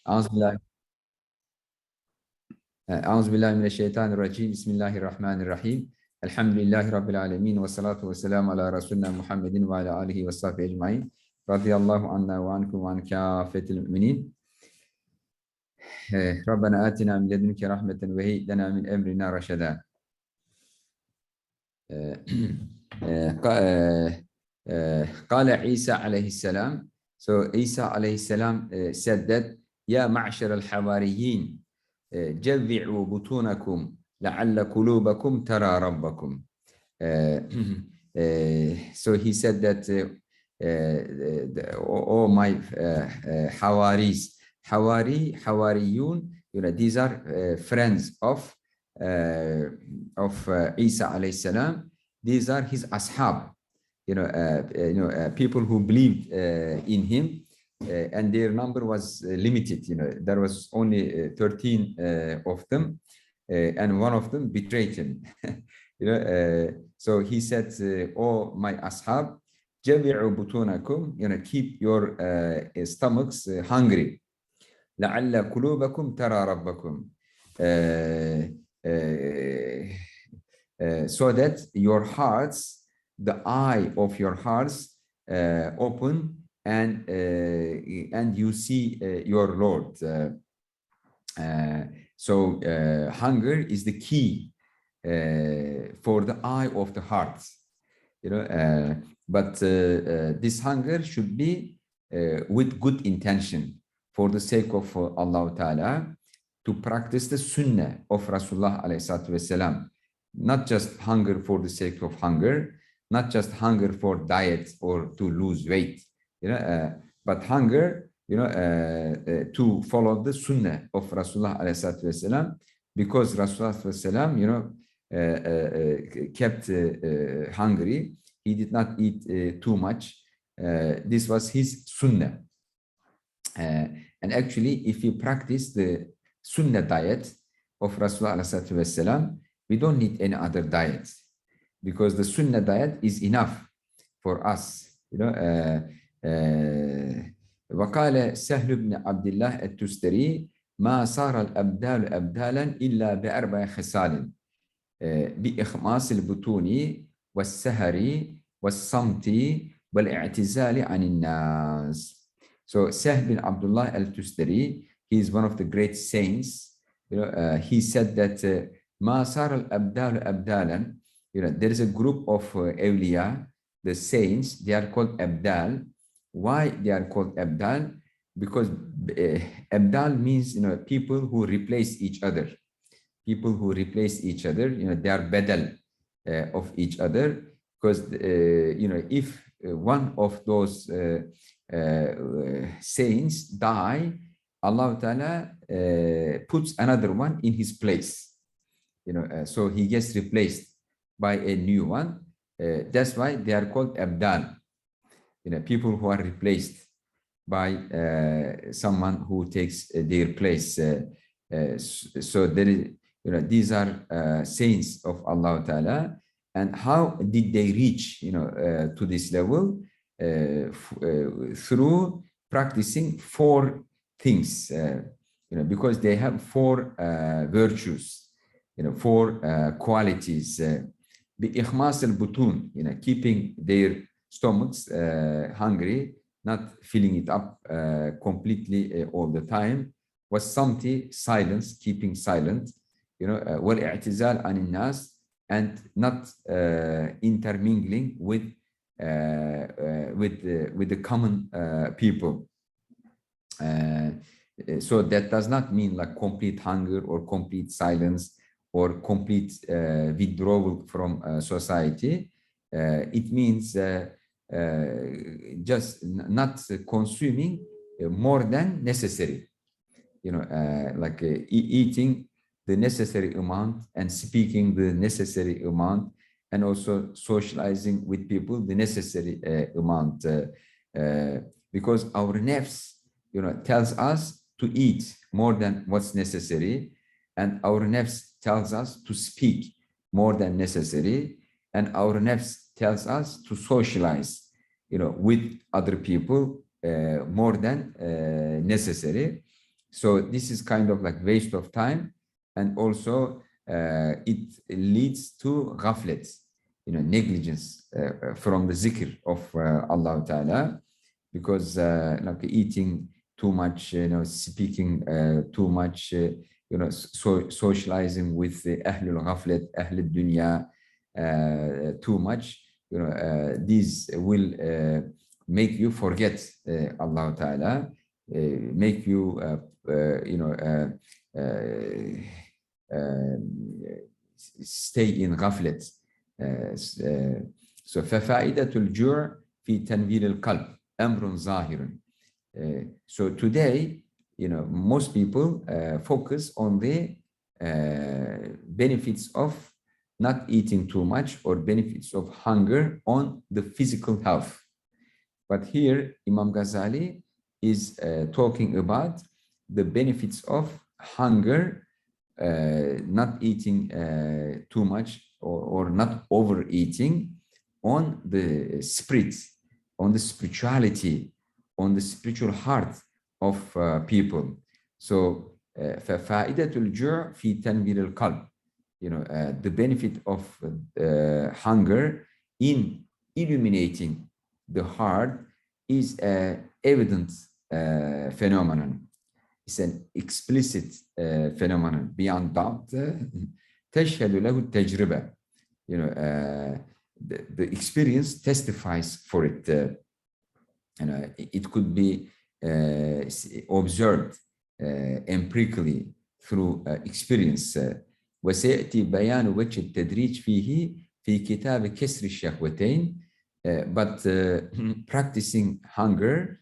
Euzubillahi Euzubillahimineşşeytanirracim. Bismillahirrahmanirrahim. Elhamdülillahi Rabbil alemin. Ve salatu ve selamu ala Resulina Muhammedin ve ala alihi ve sahbihi ecmain. Radiyallahu anna ve ankum ve an kâfetil müminin. Rabbena atina min ledünke rahmeten ve heyy lena min emrina raşeda. Kâle İsa aleyhisselam. So Isa aleyhisselam said that, Ya ma'şerel havariyyin, cevvi'u butunakum la'alla kulubakum tara rabbakum. So he said that, oh my hawaris, hawariyun, these are friends of Isa alayhi salam. These are his ashab, people who believed in him. And their number was limited. There was only 13 of them, and one of them betrayed him. So he said, "Oh my ashab, jabi'u butunakum, keep your stomachs hungry. La'alla kulubakum tara rabbakum, so that your hearts, the eye of your hearts, open." And you see your Lord. So hunger is the key for the eye of the heart, but this hunger should be with good intention, for the sake of Allah Ta'ala, to practice the sunnah of Rasulullah alayhi wasalam. Not just hunger for the sake of hunger, not just hunger for diet or to lose weight, but hunger, to follow the sunnah of Rasulullah alayhi wasalam, because Rasulullah wasalam, kept hungry. He did not eat too much. This was his sunnah. And actually, if we practice the sunnah diet of Rasulullah alayhi wasalam, we don't need any other diet, because the sunnah diet is enough for us. وقال سهل بن عبد الله التستري ما صار الأبدال أبدالا إلا بأربع خصال بإخماص البطون والسهر والصمت والاعتزال عن الناس. So Sahl bin Abdullah al-Tustari, he is one of the great saints. He said that ما صار الأبدال أبدالا, there is a group of awliya, the saints, they are called abdal. Why they are called abdal? Because abdal means, people who replace each other. People who replace each other, they are badal of each other. Because, if one of those saints die, Allah Ta'ala puts another one in his place. So he gets replaced by a new one. That's why they are called abdal. People who are replaced by someone who takes their place. So there is, these are saints of Allah Ta'ala. And how did they reach, to this level? Through practicing four things, because they have four virtues, four qualities. بإخماص البطون, keeping their stomachs hungry, not filling it up completely all the time. Was something, silence, keeping silent. والاعتزال عن الناس, and not intermingling with the common people. So that does not mean like complete hunger or complete silence or complete withdrawal from society. It means just not consuming more than necessary. Like eating the necessary amount and speaking the necessary amount, and also socializing with people the necessary amount. Because our nafs, tells us to eat more than what's necessary, and our nafs tells us to speak more than necessary, and our nafs tells us to socialize, with other people more than necessary. So this is kind of like waste of time, and also it leads to ghaflet, negligence from the zikr of Allah Ta'ala, because like eating too much, speaking too much, socializing with the Ahlul Ghaflet, Ahlul Dunya too much, these will make you forget Allah Ta'ala, make you, stay in ghaflet. So ففائدة الجوع في تنوير القلب أمر ظاهر. So today, most people focus on the benefits of not eating too much, or benefits of hunger on the physical health. But here, Imam Ghazali is talking about the benefits of hunger, not eating too much, or not overeating, on the spirit, on the spirituality, on the spiritual heart of people. So, ففائدة الجوع في تنوير القلب, the benefit of hunger in illuminating the heart is an evident phenomenon. It's an explicit phenomenon beyond doubt. تشهد له التجربة. The experience testifies for it. It could be observed empirically through experience. وسيأتي بيان وجه التدريج فيه في كتاب كسر الشهوتين. But practicing hunger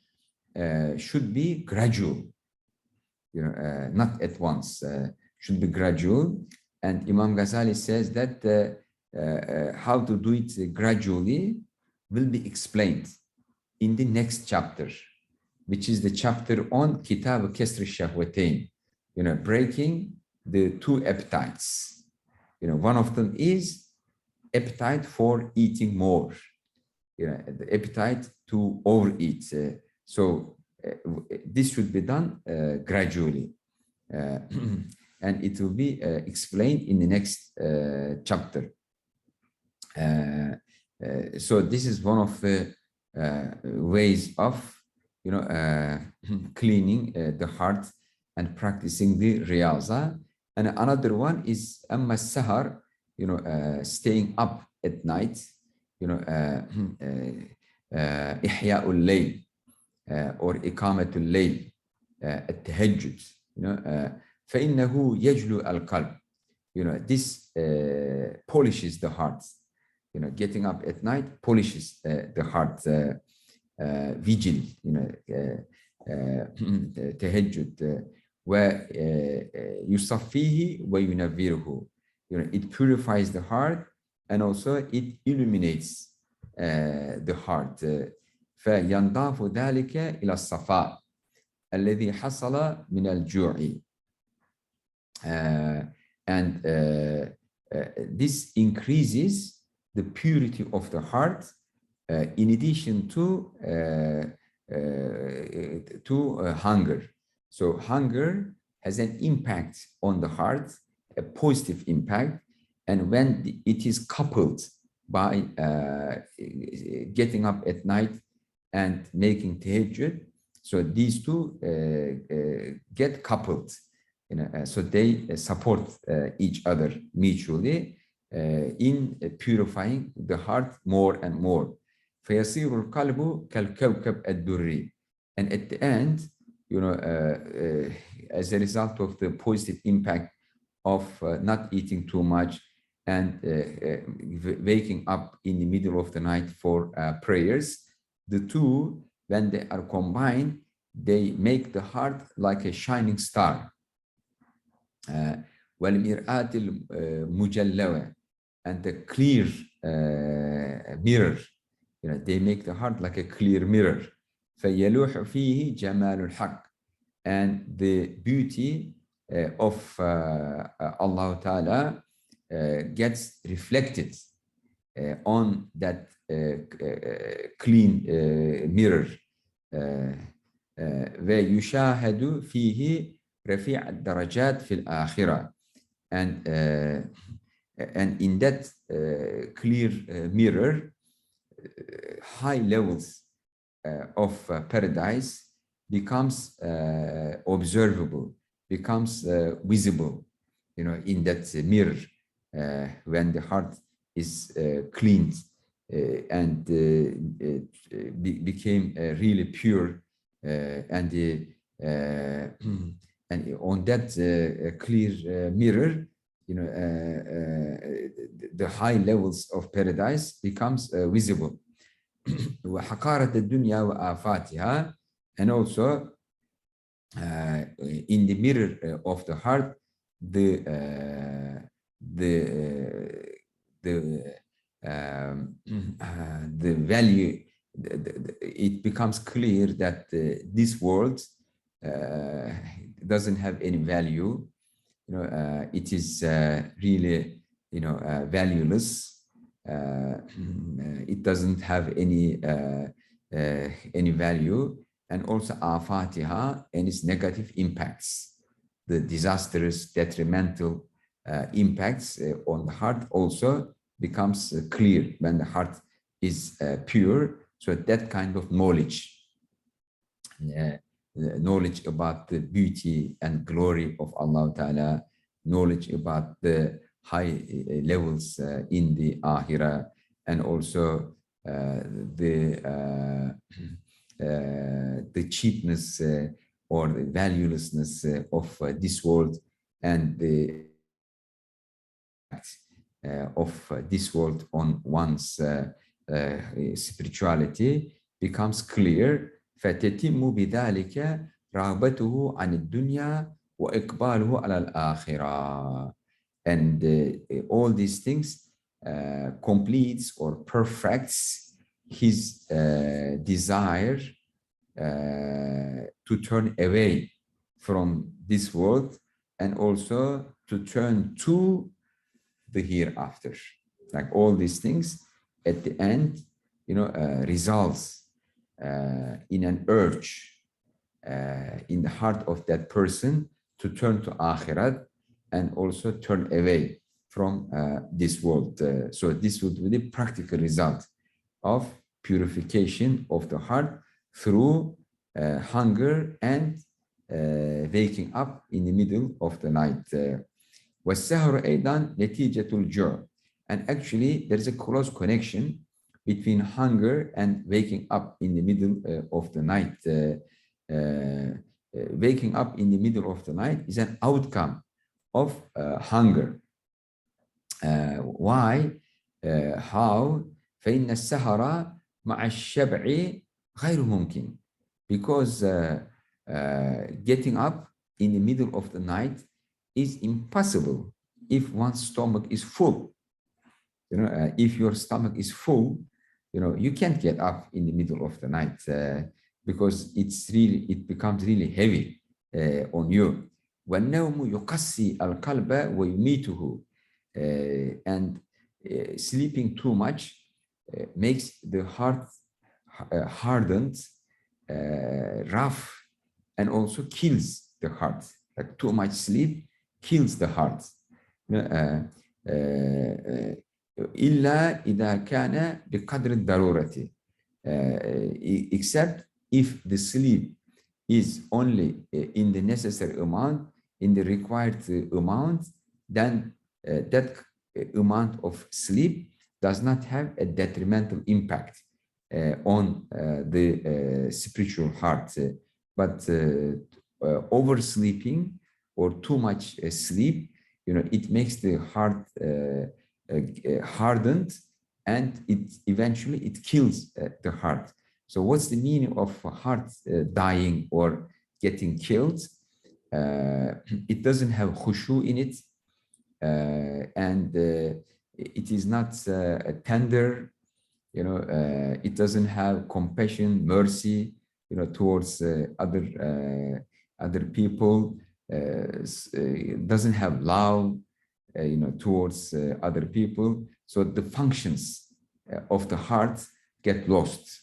should be gradual, not at once, should be gradual. And Imam Ghazali says that how to do it gradually will be explained in the next chapter, which is the chapter on Kitab Kesr Shahwatain, breaking the two appetites. One of them is appetite for eating more, the appetite to overeat. So this should be done gradually. And it will be explained in the next chapter. So this is one of the ways of, cleaning the heart and practicing the riyaza. And another one is amma sahar, staying up at night, ihya'ul layl, or iqamatul layl, at-tahajjud, فإنه يجلو القلب. This polishes the heart. Getting up at night polishes the heart. Vigil, tahajjud, ويصفيه وينوره. It purifies the heart, and also it illuminates the heart. فينضاف ذلك إلى الصفاء الذي حصل من الجوع. And this increases the purity of the heart, in addition to hunger. So hunger has an impact on the heart, a positive impact, and when it is coupled by getting up at night and making tahajjud, so these two get coupled. So they support each other mutually in purifying the heart more and more. فيصير القلب كالكوكب الدري. And at the end, as a result of the positive impact of not eating too much and waking up in the middle of the night for prayers, the two, when they are combined, they make the heart like a shining star. والمرآة المجلوة, and the clear mirror, they make the heart like a clear mirror. فيلوح فيه جمال الحق, and the beauty of Allah Ta'ala gets reflected on that clean mirror. ويشاهد فيه رفيع الدرجات في الآخرة. And in that clear mirror, high levels of paradise becomes observable, becomes visible, in that mirror when the heart is cleaned and became really pure, and and on that clear mirror, the high levels of paradise becomes visible. وحقارة الدنيا وآفاتها, and also in the mirror of the heart, the value, it becomes clear that this world doesn't have any value. It is really, valueless. It doesn't have any value, and also afatiha and its negative impacts, the disastrous, detrimental impacts on the heart also becomes clear when the heart is pure. So that kind of knowledge, knowledge about the beauty and glory of Allah Ta'ala, knowledge about the high levels in the Akhirah, and also the cheapness or the valuelessness of this world, and the of this world on one's spirituality becomes clear. فتتم بذلك رغبته عن الدنيا وإقباله على الآخرة. And all these things completes or perfects his desire to turn away from this world, and also to turn to the hereafter. Like all these things at the end, results in an urge in the heart of that person to turn to Akhirat, and also turn away from this world. So this would be the practical result of purification of the heart through hunger and waking up in the middle of the night. وَالسَّهْرُ أيضاً نتيجة الجوع. And actually, there is a close connection between hunger and waking up in the middle of the night. Waking up in the middle of the night is an outcome of hunger. Why? How? فإن السهر مع الشبع غير ممكن. Because getting up in the middle of the night is impossible if one's stomach is full. If your stomach is full, you can't get up in the middle of the night because it becomes really heavy on you. وَالنَّوْمُ يُقَسِّي الْقَلْبَ وَيُمِيتُهُ. And sleeping too much makes the heart hardened, rough, and also kills the heart. Like too much sleep kills the heart. إلا إذا كان بقدر الضرورة. Except if the sleep is only in the necessary amount, in the required amount, then that amount of sleep does not have a detrimental impact on the spiritual heart. But oversleeping or too much sleep, it makes the heart hardened, and it eventually kills the heart. So what's the meaning of heart dying or getting killed? It doesn't have khushu in it, and it is not tender. It doesn't have compassion, mercy, towards other people. It doesn't have love, towards other people. So the functions of the heart get lost.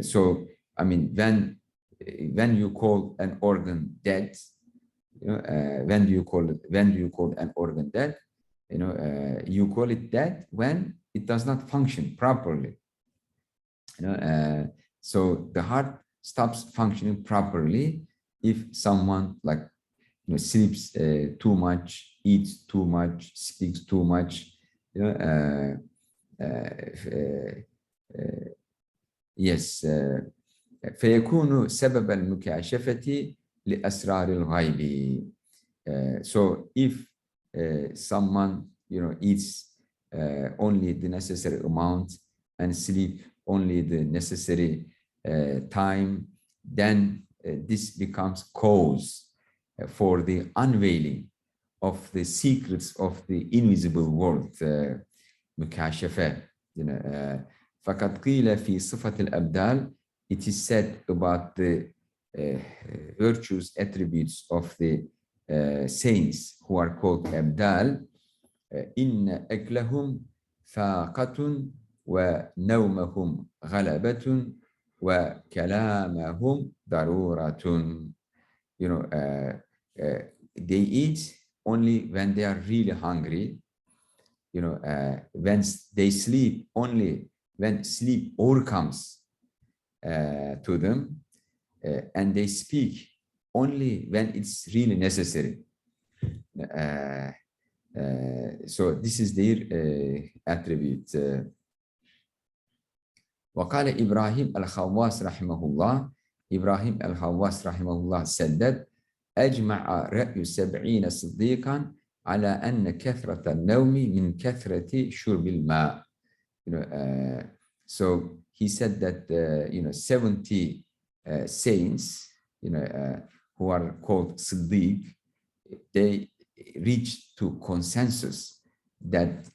So, I mean, when when you call an organ dead, when do you call an organ dead? You call it dead when it does not function properly. So the heart stops functioning properly if someone like sleeps too much, eats too much, speaks too much. Yes. فيكون سبب المكاشفة لأسرار الغيب. So if someone eats only the necessary amount and sleep only the necessary time, then this becomes cause for the unveiling of the secrets of the invisible world. مكاشفة. فقد قيل في صفة الأبدال, it is said about the virtues, attributes of the saints who are called Abdal, إن أكلهم فاقة ونومهم غلبة وكلامهم ضرورة. They eat only when they are really hungry. When they sleep only when sleep overcomes to them, and they speak only when it's really necessary. So this is their attribute. وقال إبراهيم الخواص رحمه الله, Ibrahim al-Khawwas rahimahullah said that أجمع رأي 70 صديقا على أن كثرة النوم من كثرة شرب الماء. So he said that 70 saints who are called Siddiq, they reached to consensus that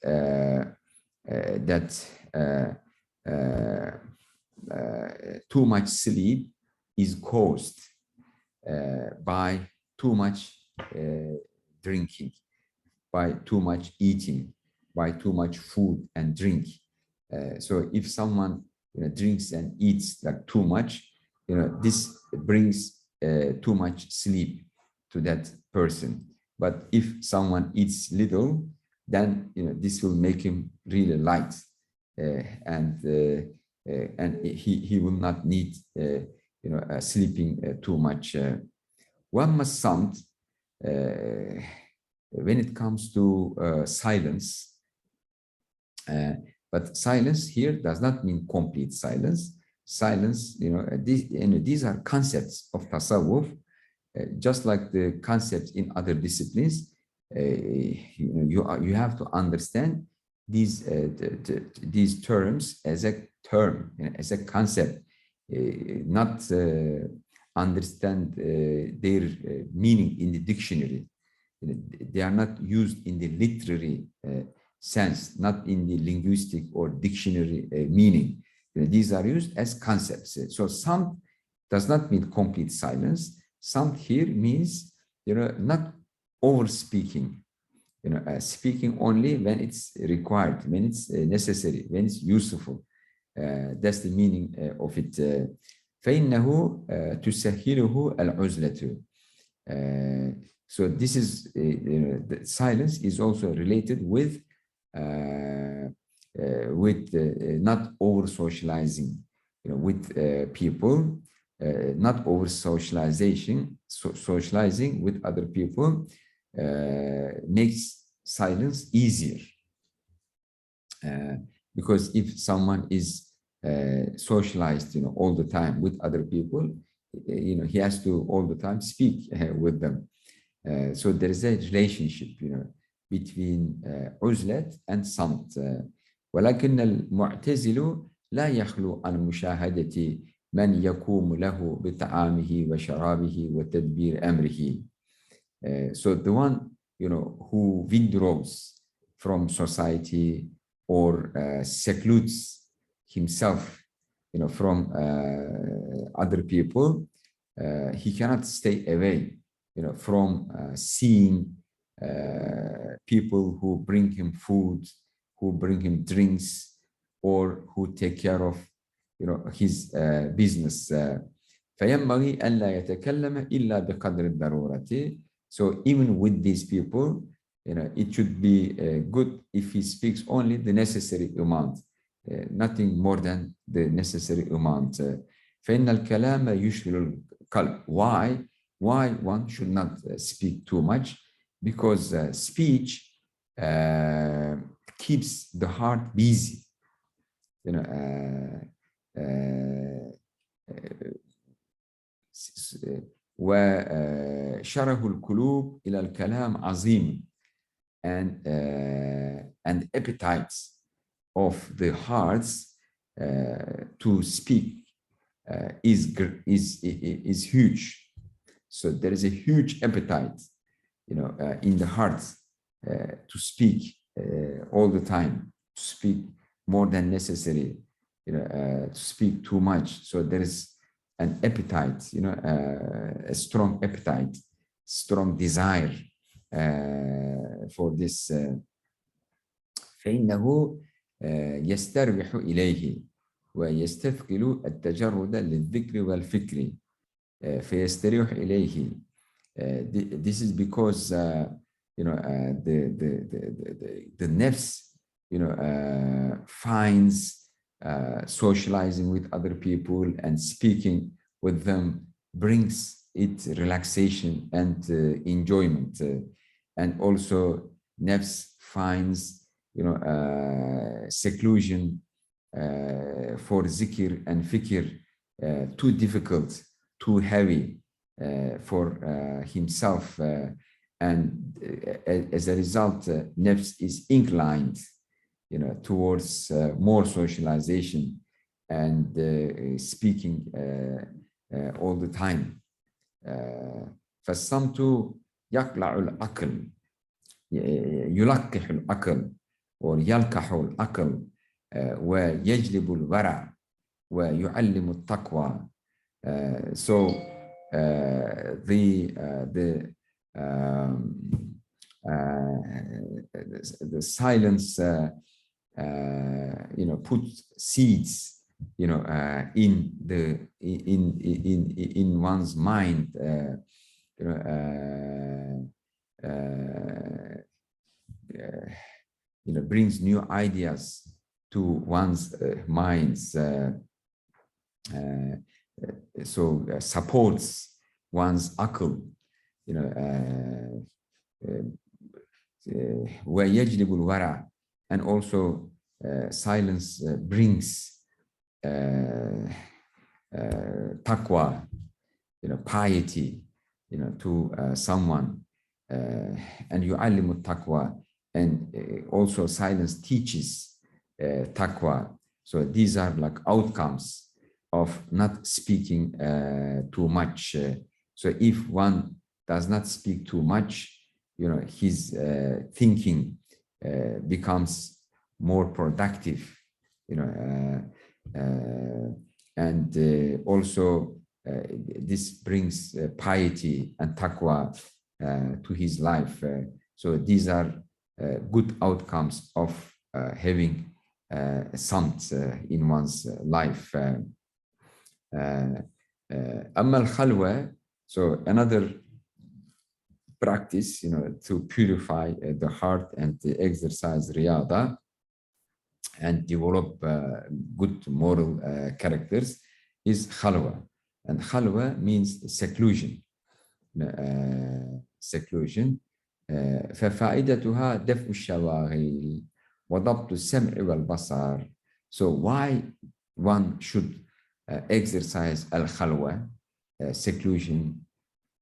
too much sleep is caused by too much drinking, by too much eating, by too much food and drink. So if someone drinks and eats like too much, this brings too much sleep to that person. But if someone eats little, then this will make him really light, and he will not need sleeping too much. One must sound when it comes to silence. But silence here does not mean complete silence. Silence, these are concepts of tasawwuf, just like the concepts in other disciplines. You have to understand these terms as a term, as a concept, not understand their meaning in the dictionary. They are not used in the literary sense, not in the linguistic or dictionary meaning. These are used as concepts. So samt does not mean complete silence. Samt here means not over speaking, speaking only when it's required, when it's necessary, when it's useful. That's the meaning of it. فإنه تسهله العزلة. So this is the silence is also related with not over socializing, with people, not over socialization. Socializing with other people makes silence easier, because if someone is socialized, all the time with other people, he has to all the time speak with them. So there is a relationship, between عزلة and صمت. ولكن المعتزل لا يخلو عن مشاهدة من يقوم له بطعامه وشرابه وتدبير أمره. So the one, who withdraws from society or secludes himself, from other people, he cannot stay away, from seeing people who bring him food, who bring him drinks, or who take care of, his business. فينبغي ألا يتكلم إلا بقدر الضرورة. So even with these people, it should be good if he speaks only the necessary amount, nothing more than the necessary amount. فإن الكلام يشغل القلب. Why one should not speak too much? Because speech keeps the heart busy. وشره القلوب إلى الكلام عظيم. And appetites of the hearts to speak is huge. So there is a huge appetite, in the hearts to speak all the time, to speak more than necessary, to speak too much. So there is an appetite, a strong appetite, strong desire for this. فإنه يستربح إليه ويستثقل التجرد للذكر والفكر فيستريح إليه. This is because the nafs finds socializing with other people and speaking with them brings it relaxation and enjoyment, and also nafs finds seclusion for zikr and fikr too difficult, too heavy for himself, and as a result, nafs is inclined, towards more socialization and speaking all the time. فالصمت يقلع العقل، يلقح العقل ويلقح العقل ويجلب الورع ويعلم التقوى. So the silence puts seeds in one's mind, brings new ideas to one's minds, so supports one's akal, ويجلب الورع, and also silence brings taqwa, piety, to someone, and يعلم التقوى, and also silence teaches taqwa. So these are like outcomes of not speaking too much. So if one does not speak too much, his thinking becomes more productive, and also this brings piety and taqwa to his life. So these are good outcomes of having samt in one's life. أما الخلوة, so another practice, to purify the heart and to exercise riyada and develop good moral characters, is khalwa. And khalwa means seclusion. Seclusion. ففائدتها دفع الشواغل وضبط السمع والبصر. So why one should exercise al-khalwa, seclusion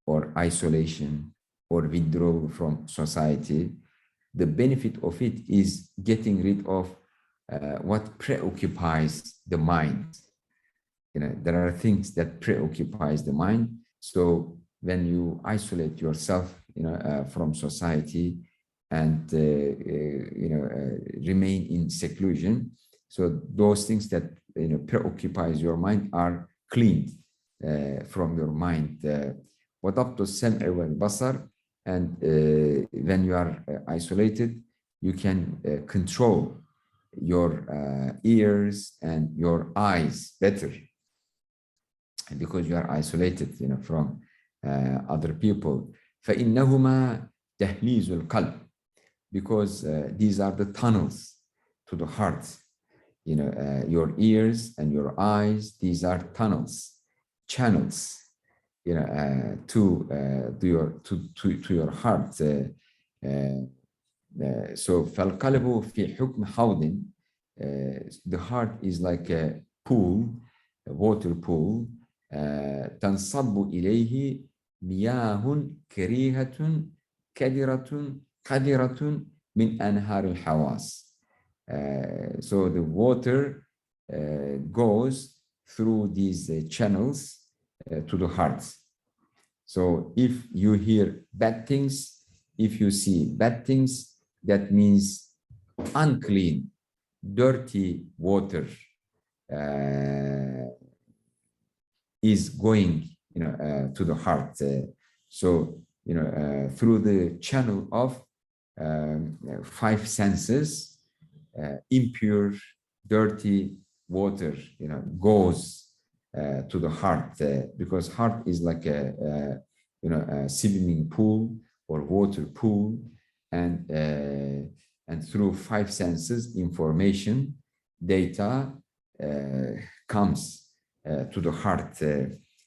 or isolation or withdrawal from society? The benefit of it is getting rid of what preoccupies the mind. There are things that preoccupies the mind. So when you isolate yourself, from society and remain in seclusion, so those things that preoccupies your mind are cleaned from your mind. وضبط السمع والبصر, and when you are isolated, you can control your ears and your eyes better. because you are isolated, from other people. فإنهما تهليز القلب, because these are the tunnels to the heart. Your ears and your eyes, these are tunnels, channels, to your heart. So فالقلب في حكم حوض, the heart is like a pool, a water pool. تنصب إليه مياه كريهة قذرة من أنهار الحواس. So the water goes through these channels to the heart. So if you hear bad things, if you see bad things, that means unclean, dirty water is going, to the heart. So, through the channel of five senses, impure, dirty water, goes to the heart, because heart is like a swimming pool or water pool, and through five senses, information, data comes to the heart.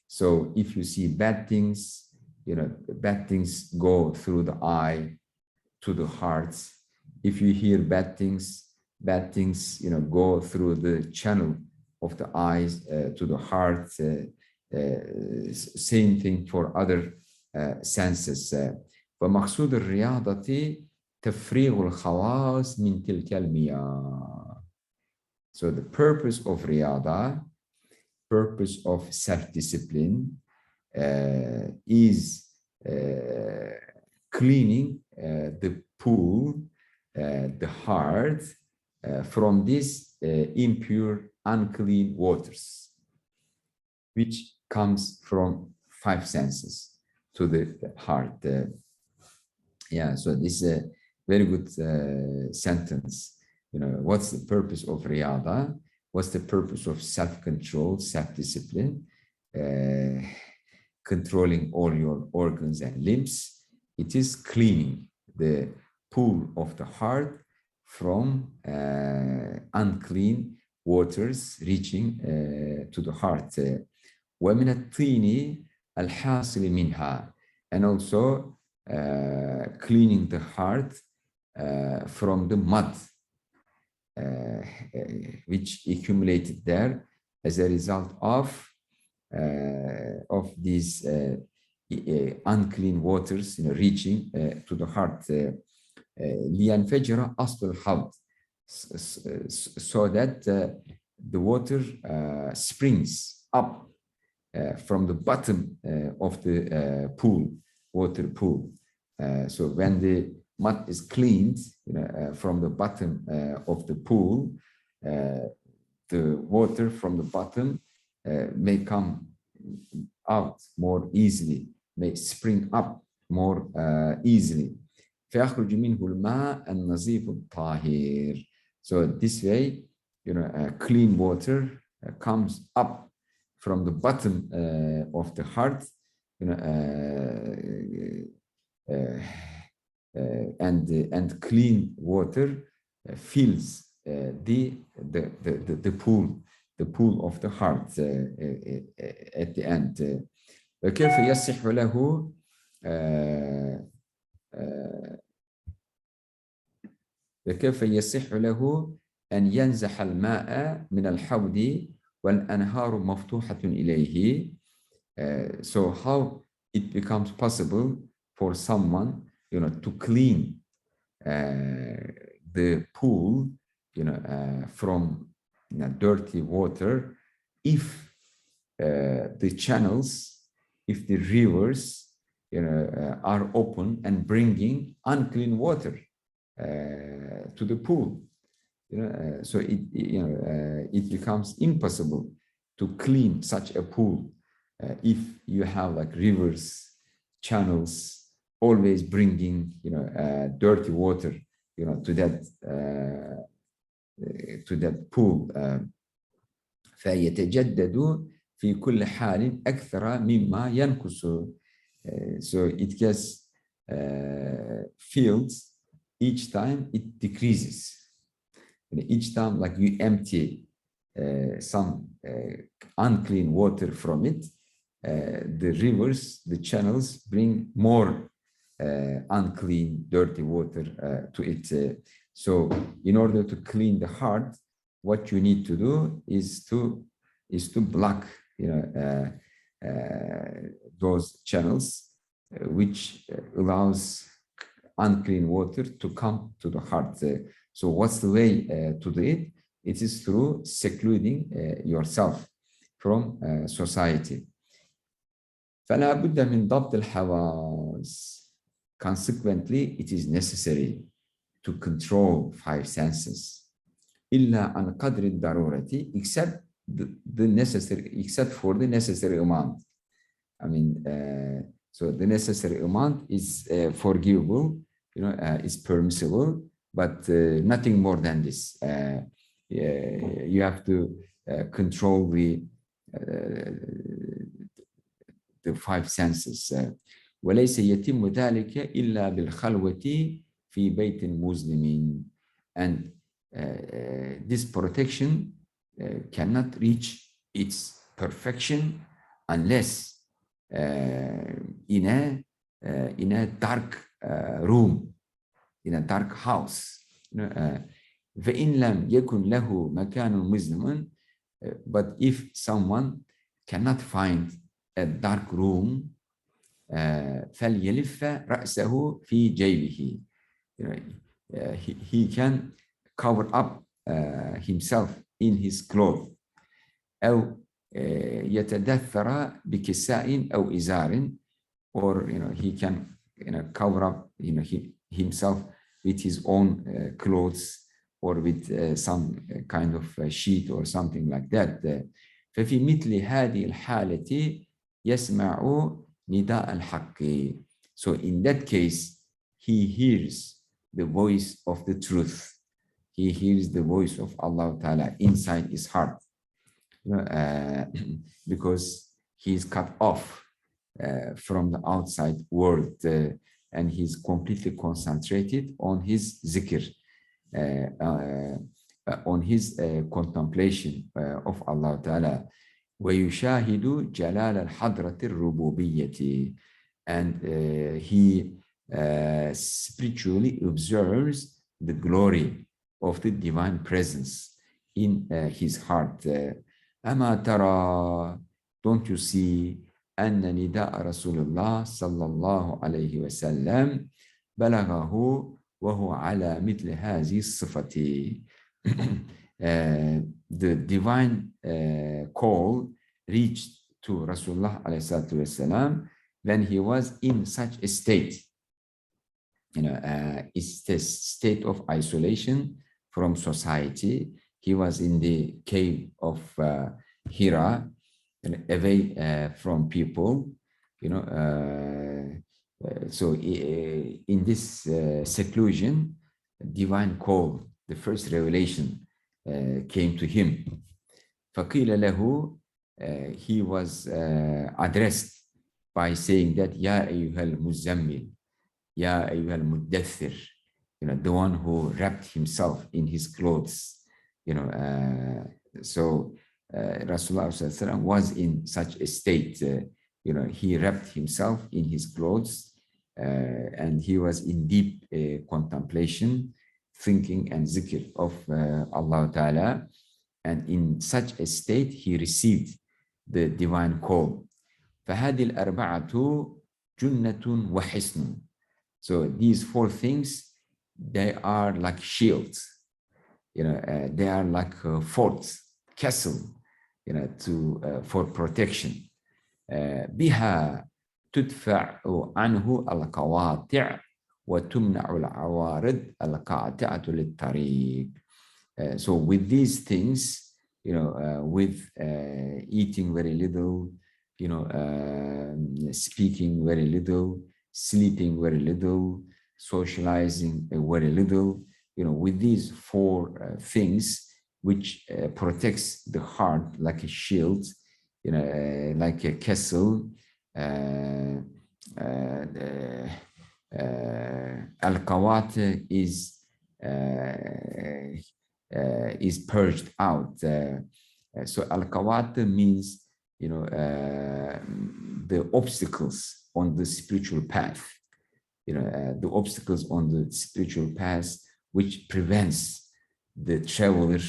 So if you see bad things, bad things go through the eye to the heart. If you hear bad things, go through the channel of the eyes to the heart. Same thing for other senses. ومقصود الرياضة تفريغ الخواص من تلك المياه. So the purpose of riyada, purpose of self-discipline, is cleaning the pool, the heart, from these impure, unclean waters, which comes from five senses to the heart. So this is a very good sentence. What's the purpose of riyada? What's the purpose of self-control, self-discipline? Controlling all your organs and limbs. It is cleaning the pool of the heart from unclean waters reaching to the heart. ومن الطين الحاصل منها, and also cleaning the heart from the mud which accumulated there as a result of these unclean waters reaching to the heart. لينفجر أصل الحوض, so that the water springs up from the bottom of the pool, water pool. So when the mud is cleaned from the bottom of the pool, the water from the bottom may come out more easily, may spring up more easily. فيخرج منه الماء النظيف الطاهر. So this way, clean water comes up from the bottom of the heart, and clean water fills the pool of the heart at the end. وكيف يصح له وكيف يصح له أن ينزح الماء من الحوض والأنهار مفتوحة إليه. So how it becomes possible for someone, to clean the pool, from dirty water, if the channels, if the rivers, are open and bringing unclean water to the pool. So it becomes impossible to clean such a pool if you have like rivers, channels, always bringing dirty water to that pool. فيتجدد في كل حال أكثر مما ينقص. So it gets filled each time it decreases. And each time, like you empty some unclean water from it, the rivers, the channels bring more unclean, dirty water to it. So in order to clean the heart, what you need to do is to block, those channels, which allows unclean water to come to the heart. So what's the way to do it? It is through secluding yourself from society. فلا بد من ضبط الحواس. Consequently, it is necessary to control 5 senses. إلا عن قدر الضرورة, except for the necessary amount. I mean, so the necessary amount is forgivable, is permissible, but nothing more than this. You have to control the 5 senses. وليس يتم ذلك إلا بالخلوة في بيت مسلم. And this protection cannot reach its perfection unless in a dark room, in a dark house. فإن لم يكن له مكان مظلم, but if someone cannot find a dark room, فليلف رأسه في جيبه. He can cover up himself in his clothes. أو يتدثر بكساء أو إزار, or he can cover up himself with his own clothes, or with some kind of sheet or something like that. ففي مثل هذه الحالة يسمع نداء الحق. So in that case, he hears the voice of the truth. He hears the voice of Allah Ta'ala inside his heart. Because he is cut off from the outside world, and he's completely concentrated on his zikr, on his contemplation of Allah Ta'ala. وَيُشَاهِدُ جَلَالَ الْحَضْرَةِ الرُّبُوبِيَّةِ. And he spiritually observes the glory of the divine presence in his heart. أما ترى, don't you see, أن نداء رسول الله صلى الله عليه وسلم بلغه وهو على مثل هذه الصفة. The divine call reached to Rasulullah عليه الصلاة والسلام when he was in such a state. It's the state of isolation from society. He was in the cave of Hira, away from people, so in this seclusion, divine call, the first revelation came to him. فَقِيلَ لَهُ, he was addressed by saying that, يَا أَيُّهَا الْمُزَّمِّلِ, يَا أَيُّهَا الْمُدَّثِّرِ, the one who wrapped himself in his clothes. So Rasulullah was in such a state. He wrapped himself in his clothes, and he was in deep contemplation, thinking and zikr of Allah Ta'ala. And in such a state, he received the divine call. فَهَذِي الْأَرْبَعَةُ جُنَّةٌ وَحِسْنٌ. So these 4 things, they are like shields. They are like forts, castle, for protection. بها تدفع عنه القواطع وتمنع العوارض القاطعة للطريق. So with these things, with eating very little, speaking very little, sleeping very little, socializing very little, with these 4 things which protects the heart like a shield, like a castle. Al-Qawat is purged out. So Al-Qawat means, the obstacles on the spiritual path. The obstacles on the spiritual path which prevents the traveler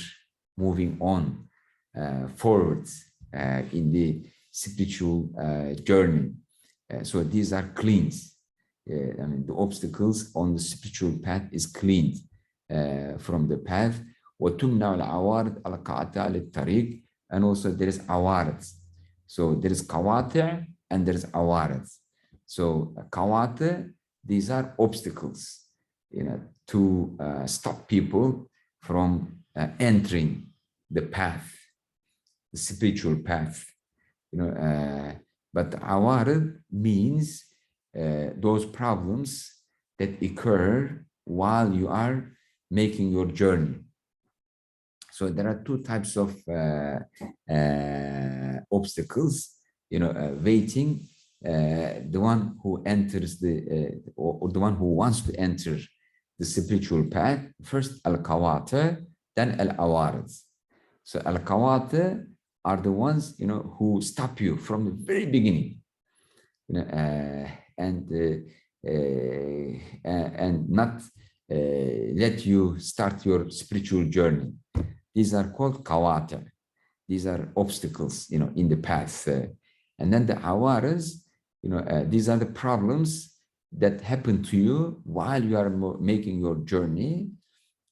moving on forward in the spiritual journey. So these are cleaned. I mean, the obstacles on the spiritual path is cleaned from the path. وَتُمْنَعُ الْعَوَارِضْ الْقَاطِعَ لِلطَّرِيقِ. And also there is awarid. So there is qawati' and there is awarid. So qawati', these are obstacles, to stop people from entering the path, the spiritual path. But awarid means those problems that occur while you are making your journey. So there are two types of obstacles, waiting. The one who enters or the one who wants to enter the spiritual path, first al-qawati, then al-awarid. So al-qawati are the ones, who stop you from the very beginning, and not let you start your spiritual journey. These are called qawati. These are obstacles, in the path. And then the awaris, these are the problems that happen to you while you are making your journey.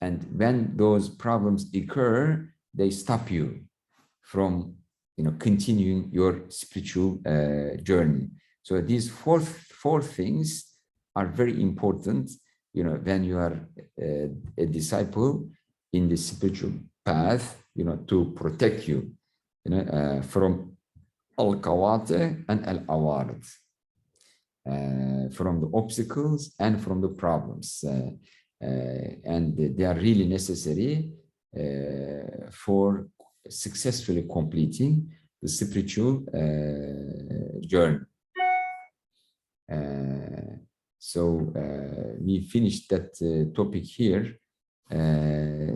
And when those problems occur, they stop you from, continuing your spiritual journey. So these four things are very important, when you are a disciple in the spiritual path, to protect you, from al-qawati and al-awarid, from the obstacles and from the problems. And they are really necessary for successfully completing the spiritual journey. So we finished that topic here.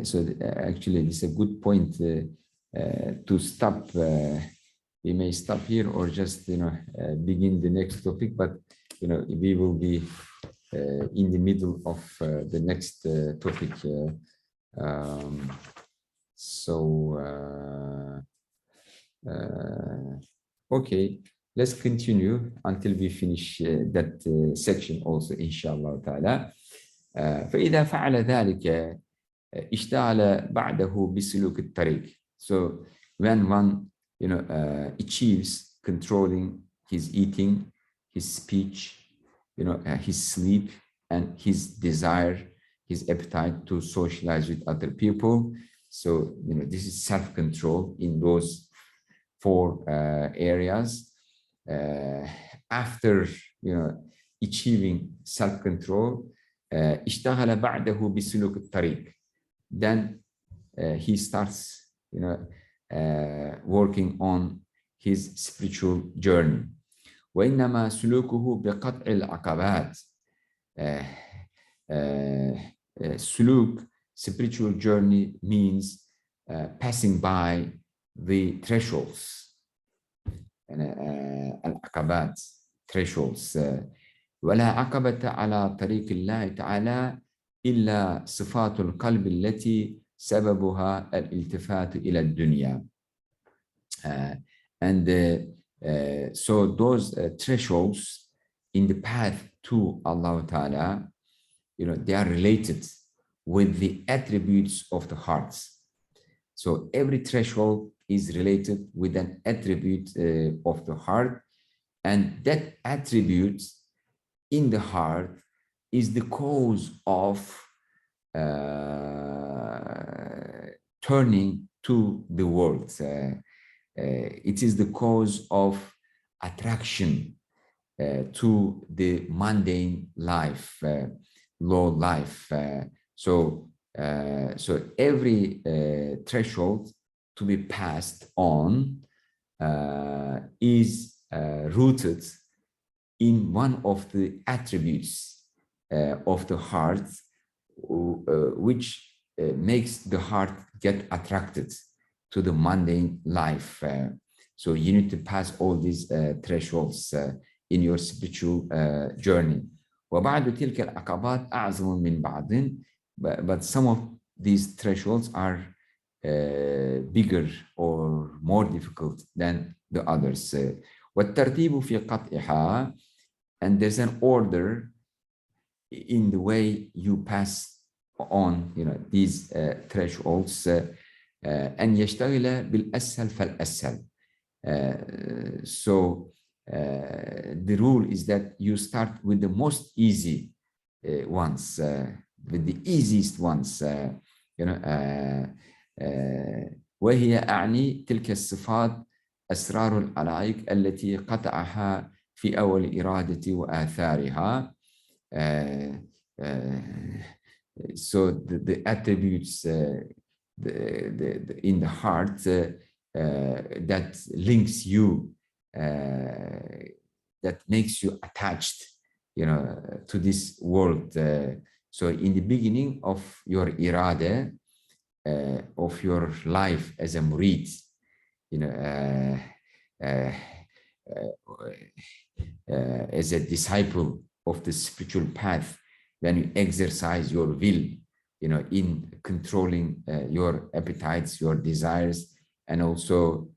So actually, this is a good point to stop. We may stop here or just begin the next topic, but we will be in the middle of the next topic. Okay, let's continue until we finish that section also, inshallah ta'ala. فإذا فعل ذلك اشتغل بعده بسلوك الطريق. So when one achieves controlling his eating, his speech, his sleep, and his desire, his appetite to socialize with other people. So this is self-control in those four areas. After achieving self-control, اشتغل بعده بسلوك الطريق. Then he starts working on his spiritual journey. وإنما سلوكه بقطع العقبات. Suluk, spiritual journey, means passing by the thresholds, العقبات, thresholds. ولا عقبة على طريق الله تعالى إلا صفات القلب التي سببها الالتفات إلى الدنيا. So those thresholds in the path to Allah Ta'ala, they are related with the attributes of the hearts. So every threshold is related with an attribute of the heart, and that attribute in the heart is the cause of turning to the world. It is the cause of attraction to the mundane life, low life. So every threshold to be passed on is rooted in one of the attributes of the heart, which makes the heart get attracted to the mundane life. So you need to pass all these thresholds in your spiritual journey. وبعد تلك العقبات أعظم من بعض, but some of these thresholds are bigger or more difficult than the others. والترتيب في قطعها, and there's an order in the way you pass on, these thresholds. أن يشتغل بالأسهل فالأسهل. So the rule is that you start with the most easy ones, with the easiest ones. وهي أعني تلك الصفات أسرار العلائق التي قطعها في أول إرادة وآثارها. So the attributes in the heart that links you, that makes you attached, to this world. So in the beginning of your irada, of your life as a murid, as a disciple of the spiritual path, when you exercise your will, in controlling your appetites, your desires, and also,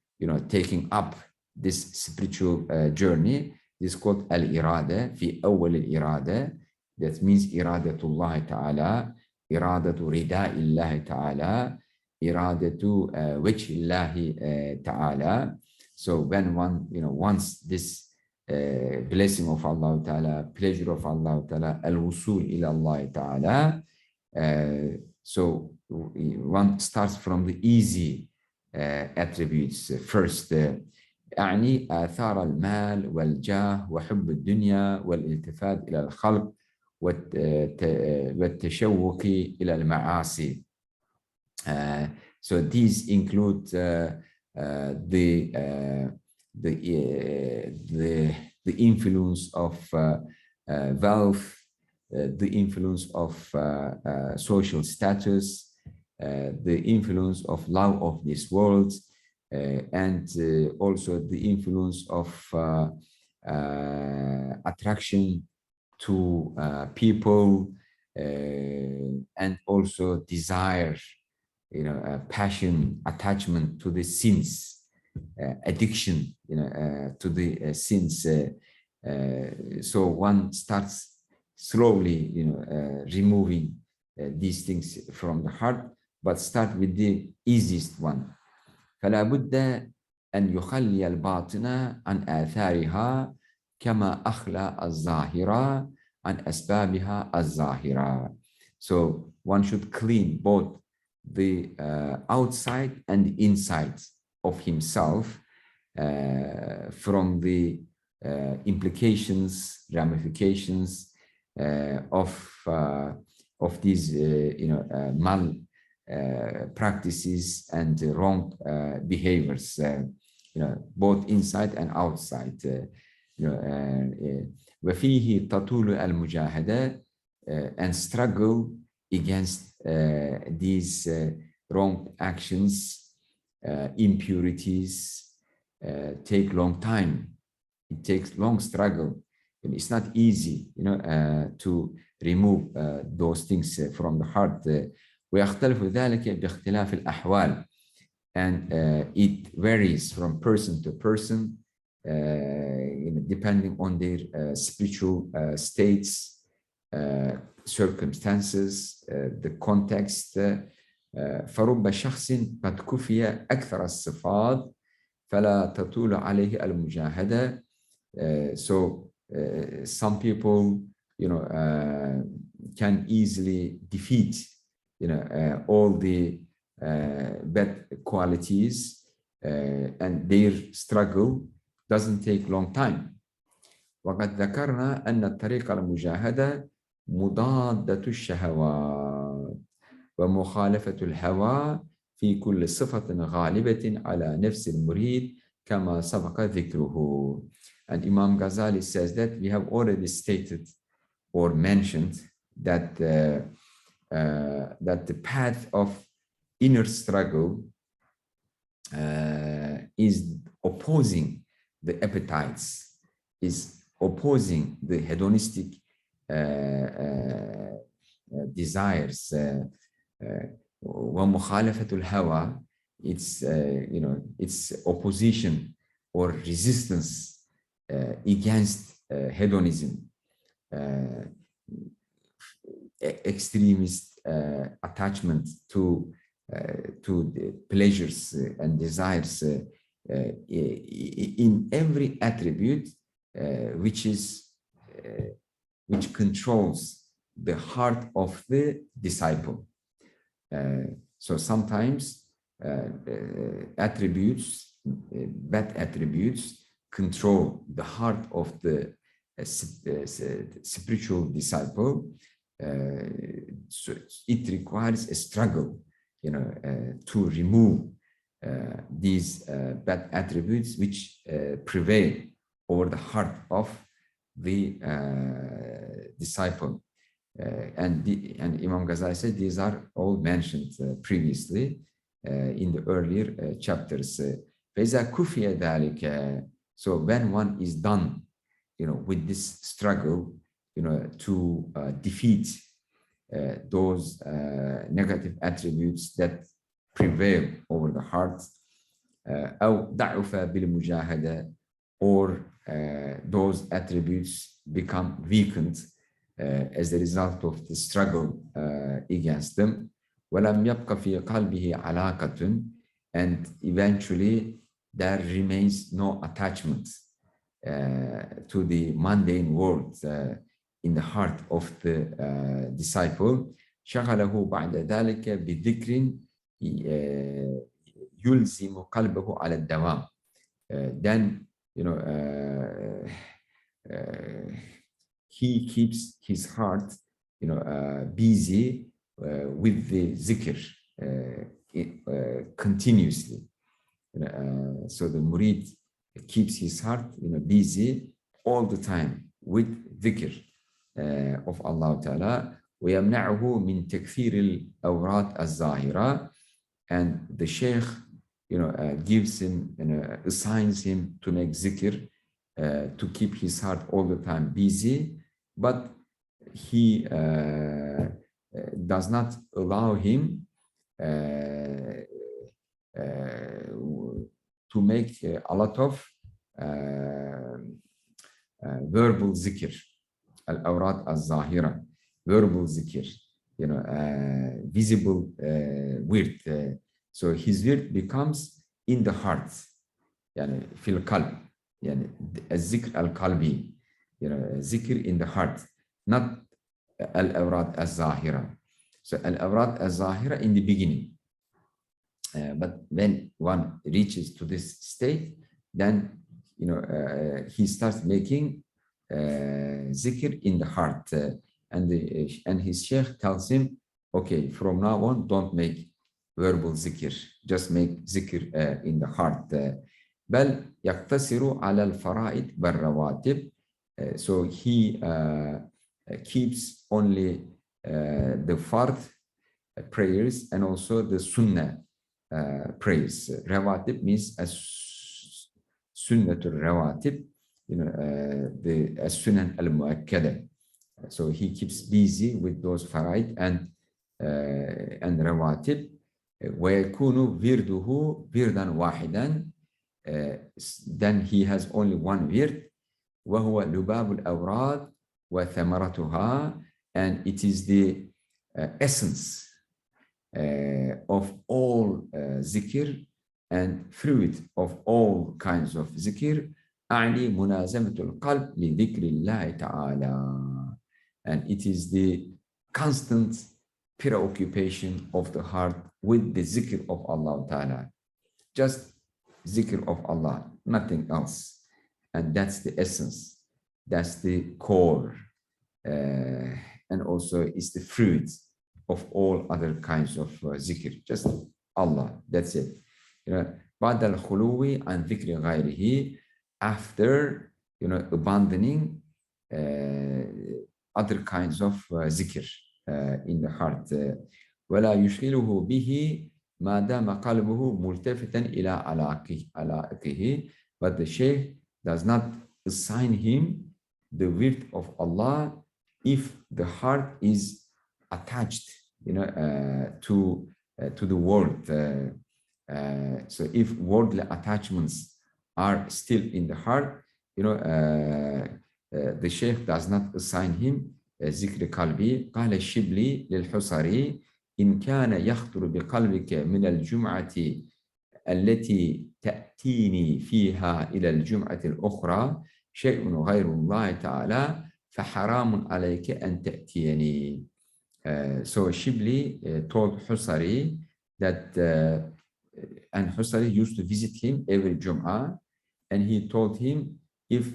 taking up this spiritual journey. This is called al-irada, fi awwal al-irada. That means iradatullah ta'ala, iradatu rida'illah ta'ala, iradatu wajhillahi ta'ala. So when one, wants this blessing of Allah ta'ala, pleasure of Allah ta'ala, al-wusul ila Allah ta'ala, so one starts from the easy attributes first. أعني آثار المال والجاه وحب الدنيا والالتفات إلى الخلق والتشوق إلى المعاصي. So these include the influence of wealth, the influence of social status, the influence of love of this world, and also the influence of attraction to people, and also desire, passion, attachment to the sins, addiction, to the sins. So one starts slowly, removing these things from the heart, but start with the easiest one. فلا بد أن يخلي الباطن عن آثارها كما أخلى الظاهرة عن أسبابها الظاهرة. So one should clean both the outside and the inside of himself from the implications, ramifications of these mal practices and wrong behaviors, both inside and outside. وفيه تطول المجاهدة, and struggle against these wrong actions, impurities, take long time. It takes long struggle. And it's not easy, to remove those things from the heart. ويختلف ذلك باختلاف الأحوال, and it varies from person to person, depending on their spiritual states, circumstances, the context. فرب شخص قد كفي أكثر الصفات فلا تطول عليه المجاهدة. So some people, can easily defeat, all the bad qualities, and their struggle doesn't take long time. وقد ذكرنا أن الطريق المجاهدة مضادة الشهوات ومخالفة الهوى في كل صفة غالبة على نفس المريد كما سبق ذكره. And Imam Ghazali says that we have already stated or mentioned that that the path of inner struggle is opposing the appetites, is opposing the hedonistic desires. ومخالفة الهوى, it's it's opposition or resistance against hedonism, extremist attachment to the pleasures and desires in every attribute which controls the heart of the disciple. So sometimes attributes, bad attributes, control the heart of the spiritual disciple. So it requires a struggle, to remove these bad attributes which prevail over the heart of the disciple. And Imam Ghazali said these are all mentioned previously in the earlier chapters. فَإِذَا كُفِيَ ذَلِكَ. So when one is done, with this struggle, to defeat those negative attributes that prevail over the heart, أو ضعف بالمجاهدة, or those attributes become weakened as a result of the struggle against them. وَلَمْ يَبْقَ فِي قَلْبِهِ عَلَاقَةٌ, and eventually there remains no attachment to the mundane world in the heart of the disciple. شغله بعد ذلك بذكر يلزم قلبه على الدوام. Then he keeps his heart busy with the zikr continuously. So the murid keeps his heart busy all the time with dhikr of Allah Ta'ala. ويمنعه من تكثير الأوراد الظاهرة, and the sheikh gives him, assigns him to make zikr, to keep his heart all the time busy, but he does not allow him to make a lot of verbal zikr, al-awrad al-zahira, verbal zikr, visible wird. So his wird becomes in the heart, في القلب, الذكر القلبي, zikr in the heart, not al-awrad al-zahira. So al-awrad al-zahira in the beginning. But when one reaches to this state, then he starts making zikr in the heart, and his sheikh tells him, okay, from now on, don't make verbal zikr, just make zikr in the heart. بل يقتصر على الفرائض والرواتب. So he keeps only the fard prayers and also the sunnah prayers. Rawatib means as sunnatul rawatib, the as-sunan al-mu'akkada. So he keeps busy with those faraid and rawatib. ويكون ورده وردا واحدا. Then he has only one wird, وهو لباب الأوراد وثمرتها, and it is the essence of all zikr and fruit of all kinds of zikr. أعني منازمة القلب لذكر الله تعالى, and it is the constant preoccupation of the heart with the zikr of Allah Ta'ala, just zikr of Allah, nothing else. And that's the essence, that's the core, and also is the fruit of all other kinds of zikr, just Allah, that's it. بعد الخلو عن ذكر غيره, after abandoning other kinds of zikr in the heart. ولا يشغله به ما دام قلبه ملتفتا إلى علائقه, but the Shaykh does not assign him the wird of Allah if the heart is attached to the world. So if worldly attachments are still in the heart, the Shaykh does not assign him ذكر قلبي. قال الشبلي للحصري إن كان يخطر بقلبك من الجمعة التي تأتيني فيها إلى الجمعة الأخرى شيء غير الله تعالى فحرام عليك أن تأتيني. So Shibli told Husari that, and Husari used to visit him every Jum'ah, and he told him, if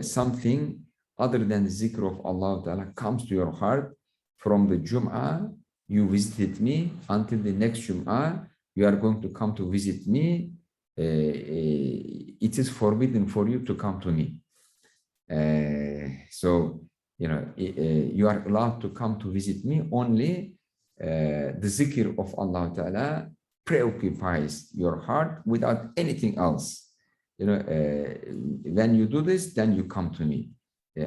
something other than the zikr of Allah Ta'ala comes to your heart from the Jum'ah, you visited me, until the next Jum'ah, you are going to come to visit me, it is forbidden for you to come to me. So, you are allowed to come to visit me only the zikr of Allah Ta'ala preoccupies your heart without anything else. When you do this, then you come to me.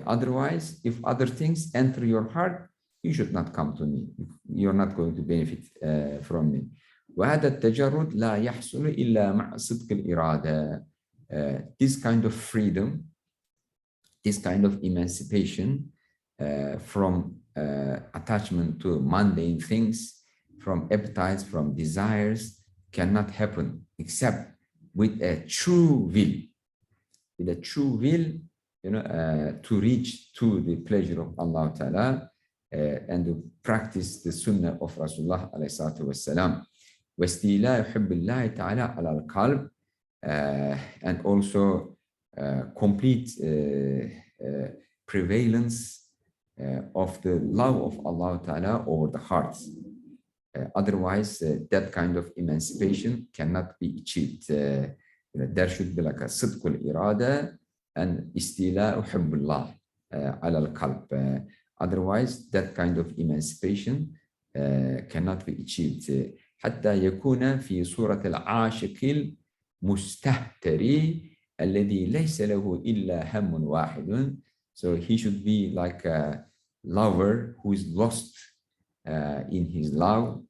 Otherwise, if other things enter your heart, you should not come to me. You're not going to benefit from me. وهذا التجرد لا يحصل إلا مع صدق الإرادة. This kind of freedom, this kind of emancipation from attachment to mundane things, from appetites, from desires, cannot happen except with a true will. With a true will, to reach to the pleasure of Allah Ta'ala and to practice the sunnah of Rasulullah alayhi salatu wassalam. واستيلاء حب الله تعالى على القلب, and also complete prevalence of the love of Allah Ta'ala over the hearts. Otherwise, that kind of emancipation cannot be achieved. There should be like a صدق الإرادة and استيلاء حب الله على القلب. Otherwise, that kind of emancipation cannot be achieved. حتى يكون في صورة العاشق المستهتري الذي ليس له إلا هم واحد. So he should be like a lover who is lost in his love,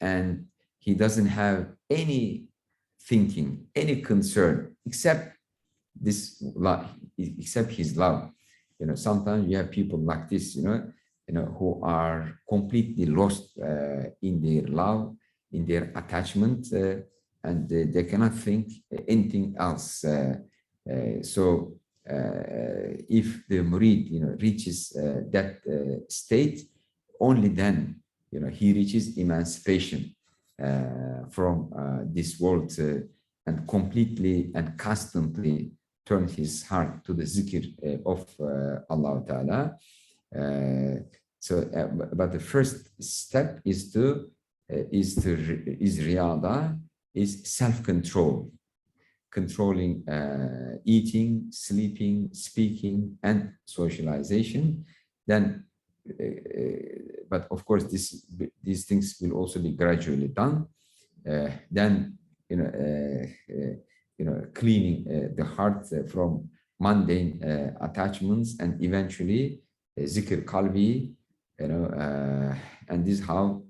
and he doesn't have any thinking, any concern except this love, except his love. Sometimes you have people like this, who are completely lost in their love, in their attachment, and they cannot think anything else. So if the murid, reaches that state, only then, he reaches emancipation from this world and completely and constantly turn his heart to the zikr of Allah Ta'ala. But the first step is riyada, is self-control, controlling eating, sleeping, speaking, and socialization. Then, but of course, these things will also be gradually done. Then, cleaning the heart from mundane attachments, and eventually zikr qalbi, and this is how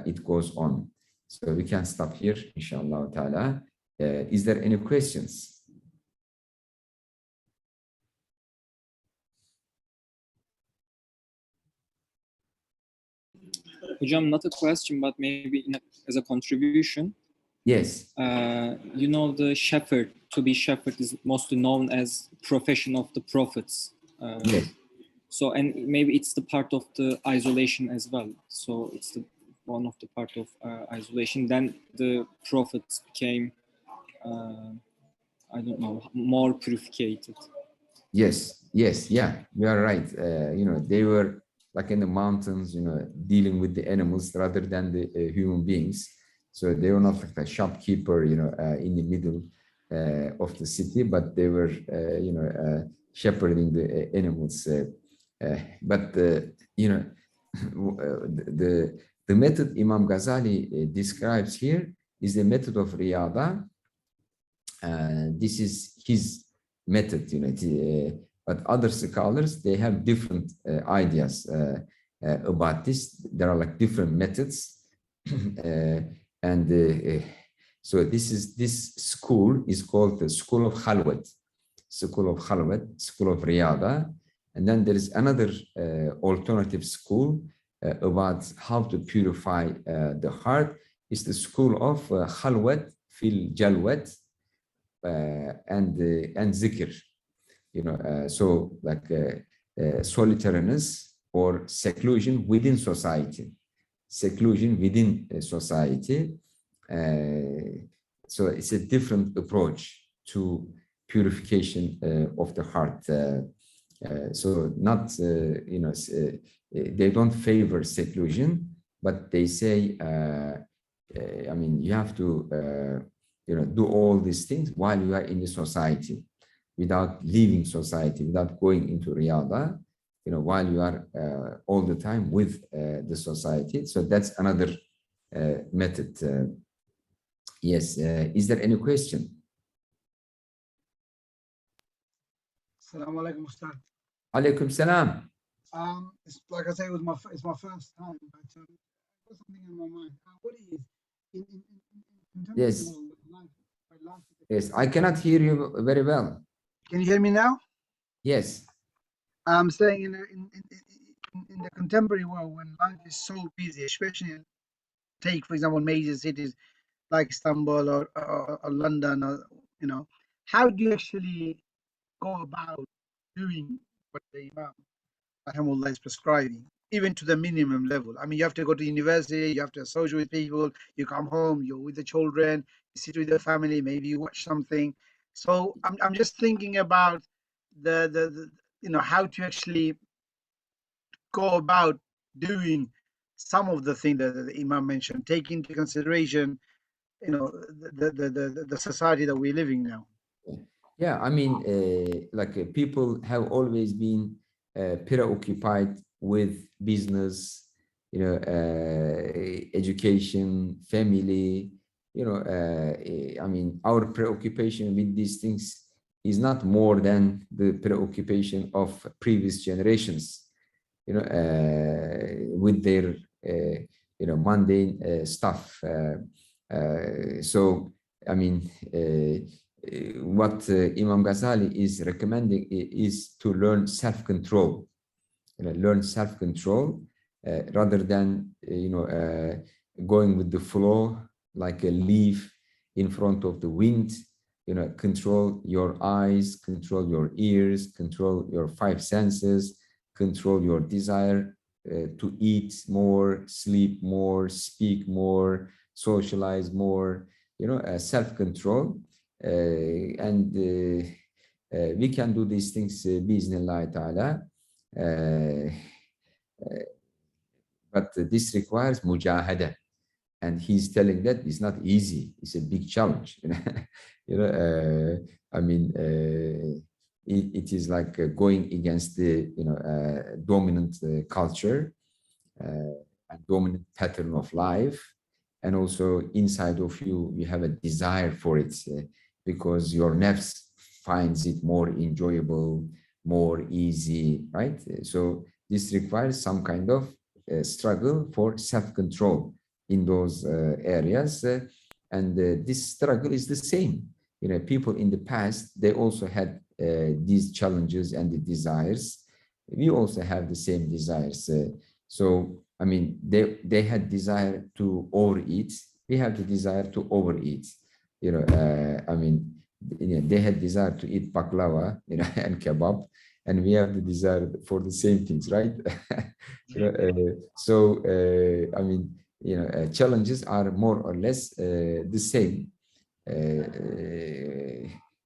it goes on. So we can stop here, inshallah ta'ala. Is there any questions? Hocam, not a question, but maybe as a contribution. Yes. The shepherd, to be shepherd, is mostly known as profession of the prophets. Yes. So, and maybe it's the part of the isolation as well. So it's one of the part of isolation. Then the prophets became, I don't know, more purified. Yes, yeah, you are right. They were like in the mountains, dealing with the animals rather than the human beings. So they were not like a shopkeeper, in the middle of the city, but they were, shepherding the animals. But the method Imam Ghazali describes here is the method of Riyada. This is his method, but other scholars, they have different ideas about this. There are like different methods. So this school is called the School of Khalwat, School of Khalwat, School of Riyada. And then there is another alternative school about how to purify the heart. It's the School of Khalwat fil Jalwat and zikr. So like solitariness or seclusion within society. Seclusion within society. So it's a different approach to purification of the heart. So not, they don't favor seclusion, but they say, you have to, do all these things while you are in the society, without leaving society, without going into Riyada, while you are all the time with the society. So that's another method. Yes. Is there any question? Assalamu alaikum, Ustad. Alaikum salam. It's like I say, it's my first time, but I've got something in my mind. What is in terms Yes. of life? Yes, I cannot hear you very well. Can you hear me now? Yes. I'm saying in the contemporary world, when life is so busy, especially take, for example, major cities like Istanbul or London, or how do you actually go about doing what the Imam Rahimullah is prescribing, even to the minimum level? I mean, you have to go to university, you have to associate with people, you come home, you're with the children, you sit with the family, maybe you watch something. So I'm just thinking about the how to actually go about doing some of the things that the Imam mentioned, take into consideration, the society that we're living now. Yeah, people have always been preoccupied with business, education, family. Our preoccupation with these things is not more than the preoccupation of previous generations, with their, mundane stuff. What Imam Ghazali is recommending is to learn self-control. Learn self-control rather than going with the flow like a leaf in front of the wind. Control your eyes, control your ears, control your five senses, control your desire to eat more, sleep more, speak more, socialize more. Self-control. We can do these things bi'iznillahi ta'ala. But this requires mujahada. And he's telling that it's not easy. It's a big challenge. It is like going against the dominant culture and dominant pattern of life. And also inside of you have a desire for it because your nafs finds it more enjoyable, more easy, right? So this requires some kind of struggle for self-control in those areas. And this struggle is the same. People in the past, they also had these challenges and the desires. We also have the same desires. They had desire to overeat. We have the desire to overeat. They had desire to eat baklava, and kebab, and we have the desire for the same things, right? Challenges are more or less the same.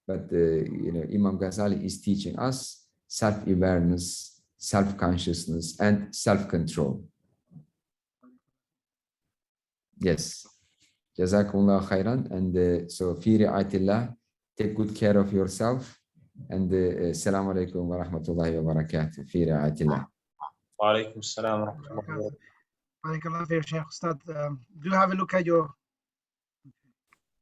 But Imam Ghazali is teaching us self-awareness, self-consciousness, and self-control. Yes. Jazakumullah khairan. And so, fi ri'ayatillah, take good care of yourself. And assalamu alaikum wa rahmatullahi wa barakatuh. Fi ri'ayatillah. Wa alaikum assalam wa rahmatullahi wa barakatuh. Barakallah fi Sheikh Ustad. Do have a look at your